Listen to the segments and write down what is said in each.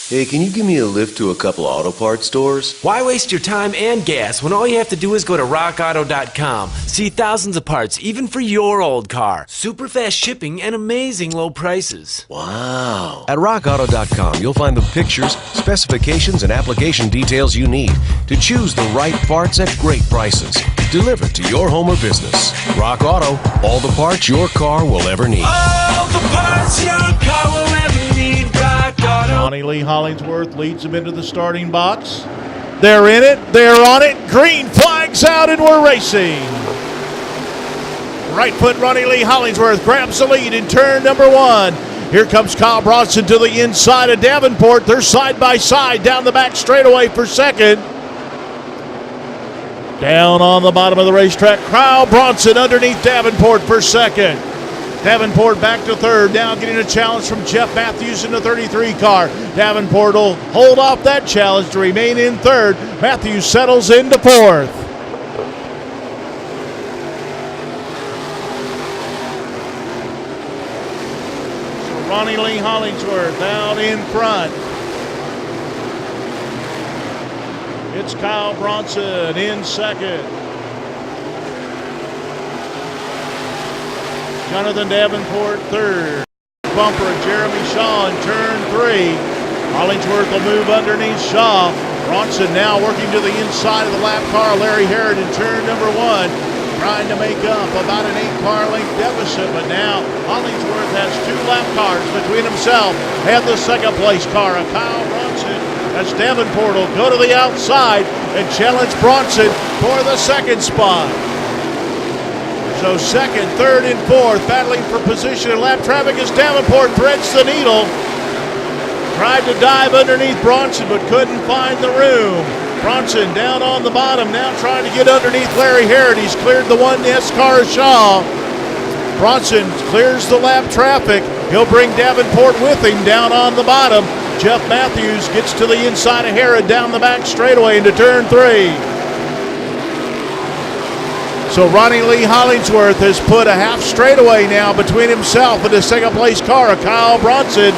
Hey, can you give me a lift to a couple auto parts stores? Why waste your time and gas when all you have to do is go to rockauto.com? See thousands of parts, even for your old car. Super fast shipping and amazing low prices. Wow. At rockauto.com, you'll find the pictures, specifications, and application details you need to choose the right parts at great prices. Delivered to your home or business. Rock Auto, all the parts your car will ever need. All the parts your car will ever need. Rock Auto. Ronnie Lee Hollingsworth leads them into the starting box. They're in it. They're on it. Green flag's out, and we're racing. Right foot Ronnie Lee Hollingsworth grabs the lead in turn number one. Here comes Kyle Bronson to the inside of Davenport. They're side by side down the back straightaway for second. Down on the bottom of the racetrack, Kyle Bronson underneath Davenport for second. Davenport back to third, now getting a challenge from Jeff Matthews in the 33 car. Davenport will hold off that challenge to remain in third. Matthews settles into fourth. So Ronnie Lee Hollingsworth out in front. It's Kyle Bronson in second. Jonathan Davenport third. Bumper of Jeremy Shaw in turn three. Hollingsworth will move underneath Shaw. Bronson now working to the inside of the lap car. Larry Harrod in turn number one, trying to make up about an 8-car length deficit, but now Hollingsworth has 2 lap cars between himself and the second place car of Kyle Bronson, as Davenport will go to the outside and challenge Bronson for the second spot. So second, third, and fourth battling for position in lap traffic as Davenport threads the needle. Tried to dive underneath Bronson but couldn't find the room. Bronson down on the bottom, now trying to get underneath Larry Harrod. He's cleared the 1S car of Shaw. Bronson clears the lap traffic. He'll bring Davenport with him down on the bottom. Jeff Matthews gets to the inside of Harrod down the back straightaway into turn three. So Ronnie Lee Hollingsworth has put a half straightaway now between himself and the second place car of Kyle Bronson.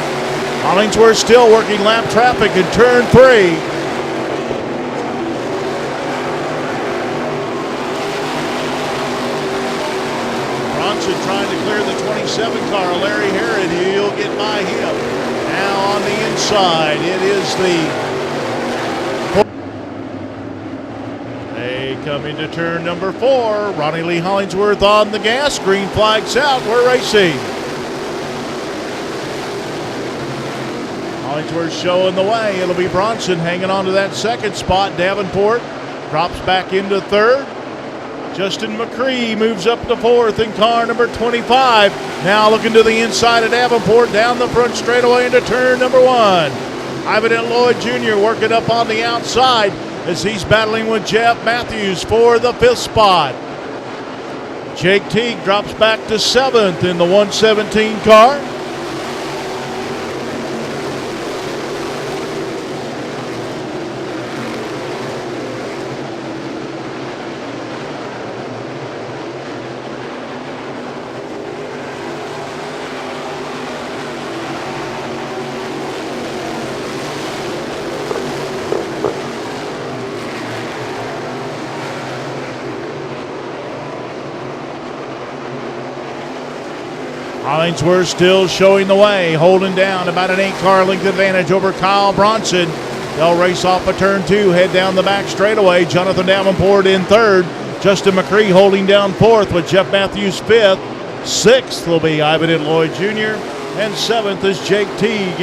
Hollingsworth still working lap traffic in turn three. Bronson trying to clear the 27 car of Larry Harrod. He'll get by him. Now on the inside, it is the coming to turn number 4. Ronnie Lee Hollingsworth on the gas. Green flag's out. We're racing. Hollingsworth showing the way. It'll be Bronson hanging on to that second spot. Davenport drops back into third. Justin McCree moves up to fourth in car number 25. Now looking to the inside of Davenport down the front straightaway into turn number 1. Ivan Lloyd Jr. working up on the outside as he's battling with Jeff Matthews for the 5th spot. Jake Teague drops back to 7th in the 117 car. Hollingsworth still showing the way, holding down about an 8-car length advantage over Kyle Bronson. They'll race off of turn 2, head down the back straightaway. Jonathan Davenport in third. Justin McCree holding down fourth with Jeff Matthews 5th. 6th will be Ivan Lloyd Jr. And 7th is Jake Teague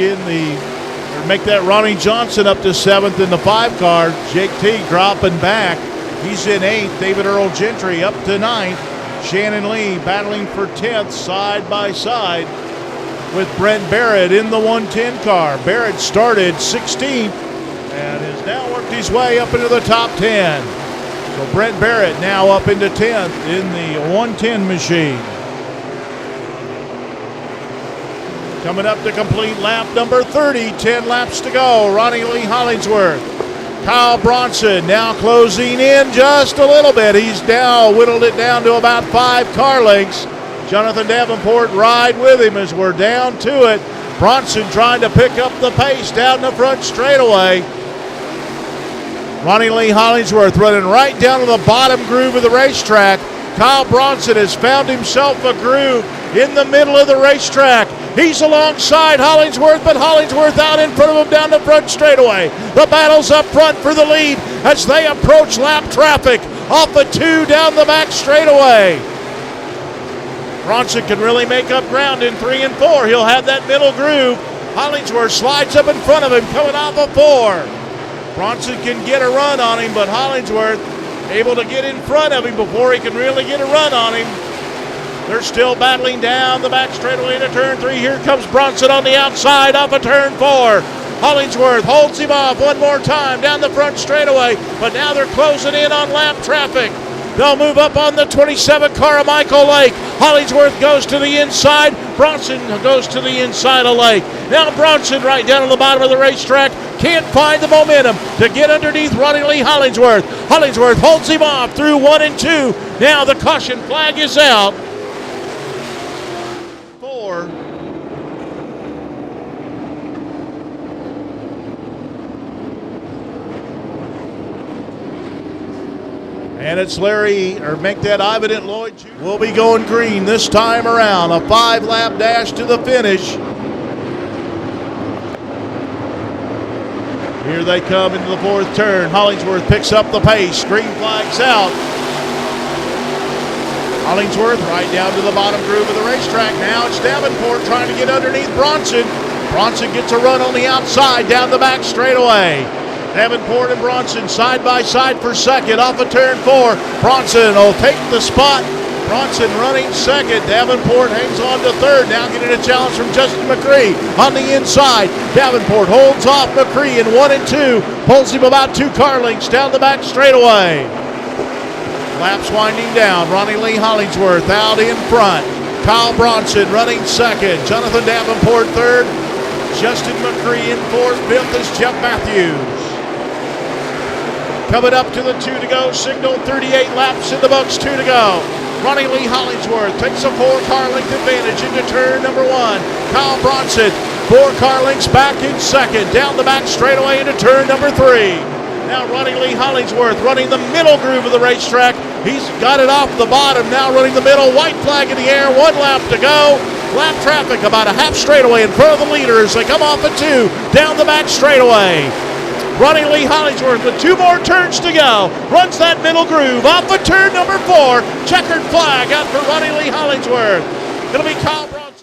make that Ronnie Johnson up to 7th in the 5-car. Jake Teague dropping back. He's in 8th. David Earl Gentry up to 9th. Shannon Lee battling for 10th side by side with Brent Barrett in the 110 car. Barrett started 16th and has now worked his way up into the top 10. So Brent Barrett now up into 10th in the 110 machine. Coming up to complete lap number 30, 10 laps to go. Ronnie Lee Hollingsworth. Kyle Bronson now closing in just a little bit. He's now whittled it down to about 5 car lengths. Jonathan Davenport ride with him as we're down to it. Bronson trying to pick up the pace down the front straightaway. Ronnie Lee Hollingsworth running right down to the bottom groove of the racetrack. Kyle Bronson has found himself a groove in the middle of the racetrack. He's alongside Hollingsworth, but Hollingsworth out in front of him down the front straightaway. The battle's up front for the lead as they approach lap traffic off a 2 down the back straightaway. Bronson can really make up ground in 3 and 4. He'll have that middle groove. Hollingsworth slides up in front of him coming off a 4. Bronson can get a run on him, but Hollingsworth able to get in front of him before he can really get a run on him. They're still battling down the back straightaway into turn 3. Here comes Bronson on the outside off of turn 4. Hollingsworth holds him off one more time down the front straightaway, but now they're closing in on lap traffic. They'll move up on the 27 Carmichael Lake. Hollingsworth goes to the inside. Bronson goes to the inside of Lake. Now Bronson right down on the bottom of the racetrack. Can't find the momentum to get underneath Ronnie Lee Hollingsworth. Hollingsworth holds him off through 1 and 2. Now the caution flag is out. 4. And it's make that Ivan Lloyd Jr. will be going green this time around. A 5-lap dash to the finish. Here they come into the 4th turn. Hollingsworth picks up the pace. Green flag's out. Hollingsworth right down to the bottom groove of the racetrack. Now it's Davenport trying to get underneath Bronson. Bronson gets a run on the outside down the back straightaway. Davenport and Bronson side by side for second off of turn 4. Bronson will take the spot. Bronson running second. Davenport hangs on to third. Now getting a challenge from Justin McCree on the inside. Davenport holds off McCree in 1 and 2. Pulls him about 2 car lengths down the back straightaway. Laps winding down. Ronnie Lee Hollingsworth out in front. Kyle Bronson running second. Jonathan Davenport third. Justin McCree in 4th. 5th is Jeff Matthews. Coming up to the 2 to go. Signal 38 laps in the books. 2 to go. Ronnie Lee Hollingsworth takes a 4-car length advantage into turn number 1. Kyle Bronson 4 car lengths back in second. Down the back straightaway into turn number 3. Now Ronnie Lee Hollingsworth running the middle groove of the racetrack. He's got it off the bottom. Now running the middle. White flag in the air. 1 lap to go. Lap traffic about a half straightaway in front of the leader as they come off at 2. Down the back straightaway. Ronnie Lee Hollingsworth with 2 more turns to go. Runs that middle groove off of turn number 4. Checkered flag out for Ronnie Lee Hollingsworth. It'll be Kyle Bronson.